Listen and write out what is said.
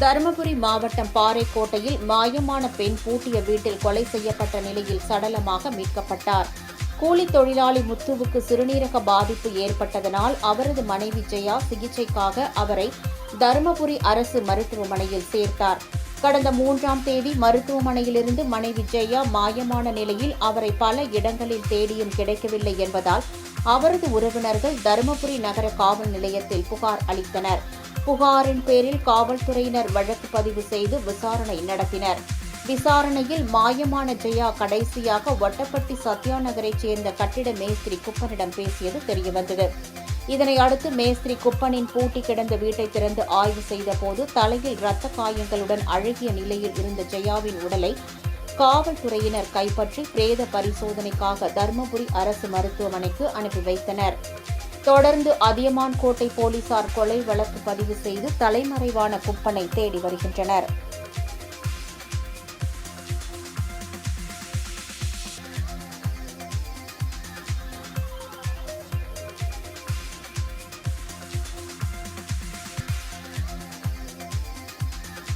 தருமபுரி மாவட்டம் பாறைக்கோட்டையில் மாயமான பெண் பூட்டிய வீட்டில் கொலை செய்யப்பட்ட நிலையில் சடலமாக மீட்கப்பட்டார். கூலி தொழிலாளி முத்துவுக்கு சிறுநீரக பாதிப்பு ஏற்பட்டதனால் அவரது மனைவி ஜெயா சிகிச்சைக்காக அவரை தருமபுரி அரசு மருத்துவமனையில் சேர்த்தார். கடந்த 3ஆம் தேதி மருத்துவமனையிலிருந்து மனைவி ஜெயா மாயமான நிலையில் அவரை பல இடங்களில் தேடியும் கிடைக்கவில்லை என்பதால் அவரது உறவினர்கள் தருமபுரி நகர காவல் நிலையத்தில் புகார் அளித்தனர். புகாரின் பேரில் காவல்துறையினர் வழக்கு பதிவு செய்து விசாரணை நடத்தினர். விசாரணையில் மாயமான ஜெயா கடைசியாக ஒட்டப்பட்டி சத்யா நகரைச் சேர்ந்த கட்டிட மேஸ்திரி குப்பனிடம் பேசியது தெரியவந்தது. இதனை அடுத்து மேஸ்திரி குப்பனின் பூட்டி கிடந்த வீட்டை திறந்து ஆய்வு செய்தபோது தலையில் இரத்த காயங்களுடன் அழுகிய நிலையில் இருந்த ஜெயாவின் உடலை காவல்துறையினர் கைப்பற்றி பிரேத பரிசோதனைக்காக தருமபுரி அரசு மருத்துவமனைக்கு அனுப்பி வைத்தனர். தொடர்ந்து அதியமான்கோட்டை போலீசார் கொலை வழக்கு பதிவு செய்து தலைமறைவான குப்பனை தேடி வருகின்றனர்.